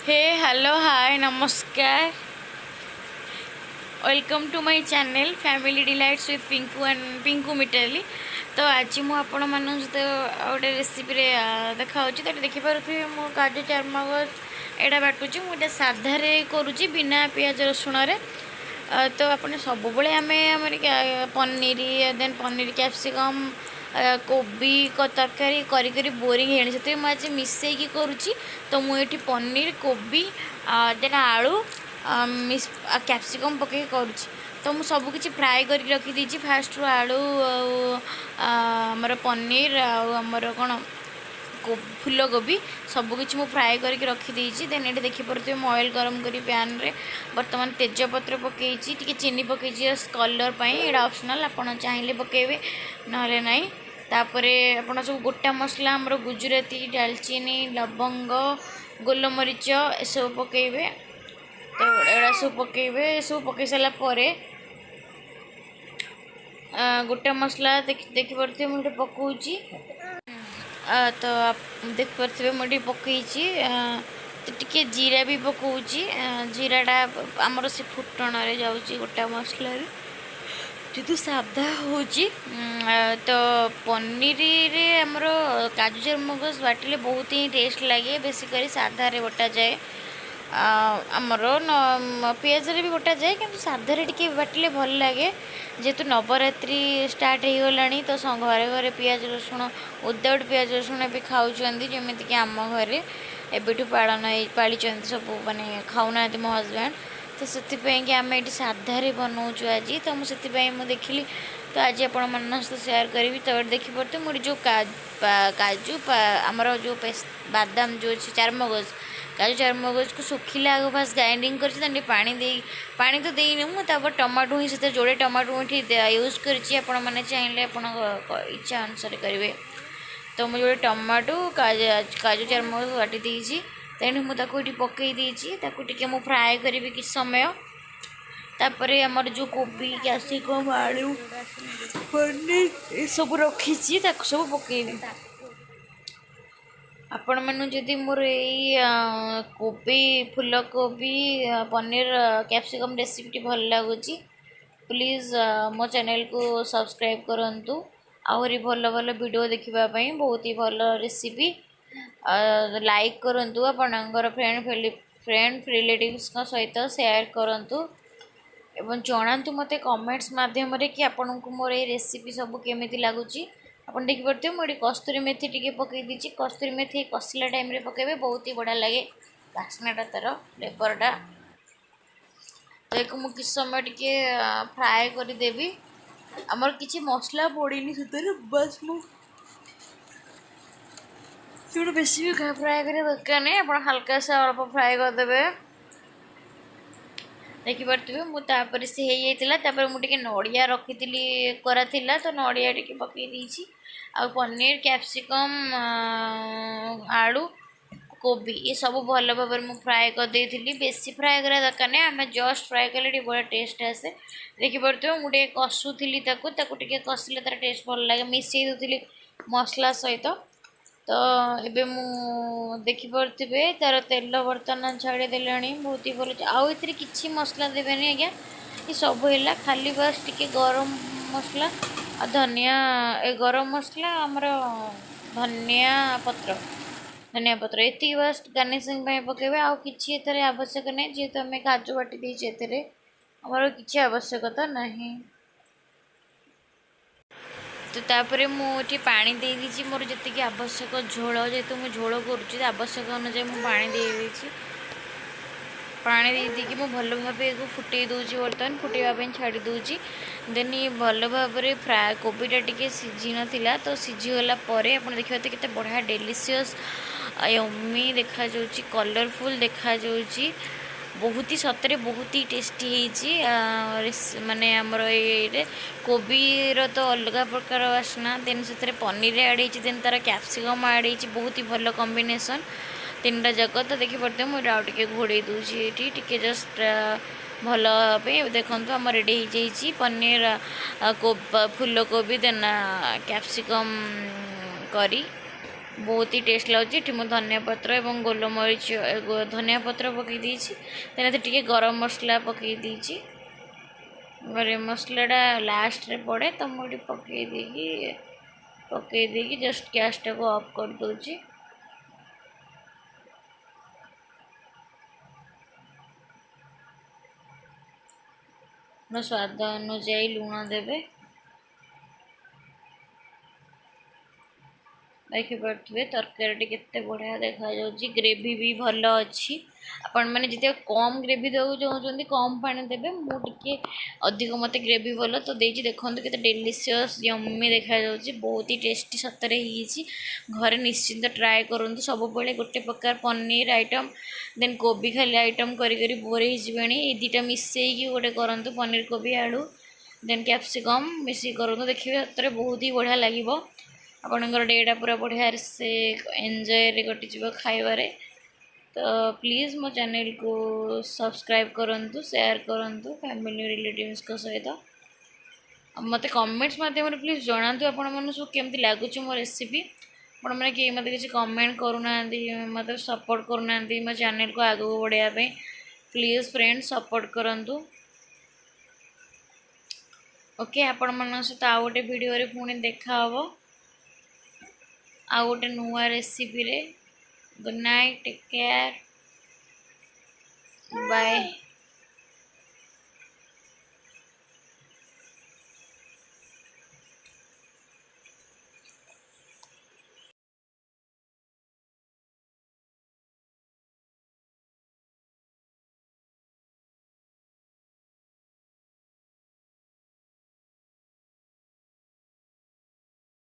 हे hello hi नमस्कार welcome to my channel family delights with Pinku and Pinku Mitali. तो आज मुझे आपण मान सहित गोटे रेसिपी देखा तो देखिपे मो काजू चारमगज एटा बाटुची मुझे साधारे करुँची बिना पियाज रसुण तो आपने सब आम पनीर देन पनीर कैप्सिकम कोबी तरकारी करी बोरिंग है से मुझे मिसईकी करुँची। तो मुझे पनीर कोबी देन आलू कैप्सिकम पकई करुँची। तो मुझे सबकि फ्राए कर रखी दीची फास्ट रु आलू आमर पनीर आमर कौन फूलकोबी सबकि मुझे फ्राए करके रखीदी। देन ये देखिपे मैं ऑयल गरम करी पैन रे बर्तमान तेजपत्र पकई टी चीनी पकई कलर यहाँ ऑप्शनल आप चाहिए पकेबे ना तापर आप सब गोटा मसला आमर गुजराती डालचीनी लवंग गोलमरीच एसब पकेबे। तो एड़ा सब पकेबे सब पकई सारापर गोटा मसला देखिपे मुझे पकाऊँगी। तो देखिपे मुझे पकई तो टी जीरा भी पकाऊँगी। जीराटा आमर से फुटण जाऊँगी गोटा मसला जेहेतु सादा हो तो पनीर रे आमर काजू चारमगज बाटिले बहुत ही टेस्ट लगे बेसिकली साधार बटा जाए आमर पियाज भी बटा जाए कि साधार टी बाटिले भल लगे जेहेतु नवरात्रि स्टार्ट हो गलानी तो घरे घरे पियाज रसुण विदाउट पियाज रसुण भी खाऊँ जमीक आम घरे एबेठू पालन पाली सब माने खाऊना मो हजबैंड तो से आम ये साधारे बनाऊँ आज तो मुझे देखिली तो आज आप सहित सेयार करी। तो देखिपे मुझे जो काजू आमर जो बादाम जो अच्छे चारमगज काजू चारमगज को सुखिला आग फास्ट ग्राइंडिंग कर पानी तो देनी मुझे टमाटो ही से जोड़े टमाटो यूज कर चाहिए इच्छा अनुसार करेंगे। तो मुझे जोड़े टमाटो काजू चारमगज बाटी देती तेणु मुझे पकई देती मु फ्राए करी कि समय तापर आमर जो कोबी कैप्सिकम आलू पनीर सब रखी सब पकईबी। आपण मैंने जदि मोर कोबी फूलकोबी पनीर कैप्सिकम रेसिपी भल लगुच प्लीज़ मो चैनल को सब्सक्राइब करंतु आहरी भल भल वीडियो देखापी बहुत ही भल रेसिपी लाइक करंतु आपणकर फ्रेंड रिलेटिव्स सहित शेयर करंतु एवं जनातु मते कमेंट्स माध्यम कि आपन को मोर ये रेसिपी सब केमिति लागुची। आप देखिपे मुझे कस्तूरी मेथी टी पकई दीची कस्तूरी मेथी कसला टाइम रे पकेबे बहुत ही बढ़िया लगे बास्नाटा तार फ्लेवरटा। तो एक मुझे किस समय टी फ्राए करदेवी आमर किसी मसला पड़नी से बस मुझे बेसी भी फ्राए कर दरकार नहीं आप हल्का सा अल्प फ्राए करदे देखिपे मुझे से हो मुझे नड़िया रखी करा तो नड़िया टी पकई आ पनीर कैप्सिकम आलू कोबी ये सब भल भाव में फ्राए कर देती बेसी फ्राए करा दरकार नहीं आम जस्ट फ्राए कले बड़ा टेस्ट आसे। देखिपे मुझे कसुली कसले तार टेस्ट भल लगे मिसई दूसरी मसला सहित। तो एबे मु देखिपे तार तेल बर्तमान छाड़देले बहुत ही भल आउ कि मसला देवेनि आज्ञा ये सब है खाली बस टी गरम मसला आ धनिया गरम मसला आमर धनिया पत्र ये बस गार्निशिंग पकेबे आउ कि आवश्यक नहीं जेहेतु आम काजू बाटी देते आमर किसी आवश्यकता नहीं। तो तापर मुझे पानी दे दीची मोर जी आवश्यक झोल जेहेतु मुझे झोल कर आवश्यक अनुसार मुझे पानी दे दी पानी दे मुझे भल भाव को फुटे दूसरी बर्तमान फुटेवाई छाड़ी दूसरी देन ये भल भाव में फ्राए कोबीटा टी सीझी नाला तो सीझीगला आप देखिए तो केते बढ़िया डेलीशियस यम्मी देखा कलरफुल देखा बहुत ही सतरे बहुत ही टेस्टी माने आमर ये कोबीर तो अलग प्रकार वासना देन से पनीर ऐड होती देन तार कैप्सिकम ऐड होती बहुत ही भल कॉम्बिनेशन तीन टा जगह। तो देखिपे मुझे आउ टे घोड़े दूसरी टी जस्ट भल देखु आम रेडी हो जाइए पनीर फूलकोबी देन कैप्सिकम करी बहुत ही टेस्ट लगे। ये मुझे धनिया पत्र और गोलमरीच धनिया पत्र पकई देन टे गरम मसला पकई गरम मसलाटा लास्ट रे पड़े तो मुझे पकई देकी जस्ट गैस टाक ऑफ कर दूची। स्वाद अनुଯାयी लुण देवे। देखिपे तरकारी केते बढ़िया देखा जाउची। ग्रेवी भी भल अच्छी। आपण मैंने जिते कम ग्रेवी देव चाहते कम पानी देवे। मुझे अधिक मत ग्रेवी भल तो देखिए देखो के डेलीशियस यम्मी देखा जाउची। बहुत ही टेस्टी सतरे घरे निश्चिंत ट्राए करूँ। सब गोटे प्रकार पनीर आइटम देन कोबी खाली आइटम करी बोरे ही दुटा मिसेक गोटे करूँ पनीर कोबी आलू देन कैप्सिकम मिसिक करूँ। देखिए सतरे बहुत ही बढ़िया लगे। आपणकर डेटा पूरा बढ़िया से एंजॉय कटिज खाइबारे। तो प्लीज़ मो चैनल को सब्सक्राइब करूँ शेयर करूँ फैमिली रिलेटिव्स सहित। मत कमेंट्स मध्यम प्लीज जनातु आपण मन सब केमती लगुच मो रेसिपी। आपण मैंने कि मत किसी कमेंट करूना मत सपोर्ट करूना मो चैनल को आगे बढ़ापे प्लीज़ फ्रेंड सपोर्ट करूँ। ओके आपण मन सहित आउ गोटे वीडियो पुणी देखा आ गोटे नुआ रेसिपी रे। Good night take care bye.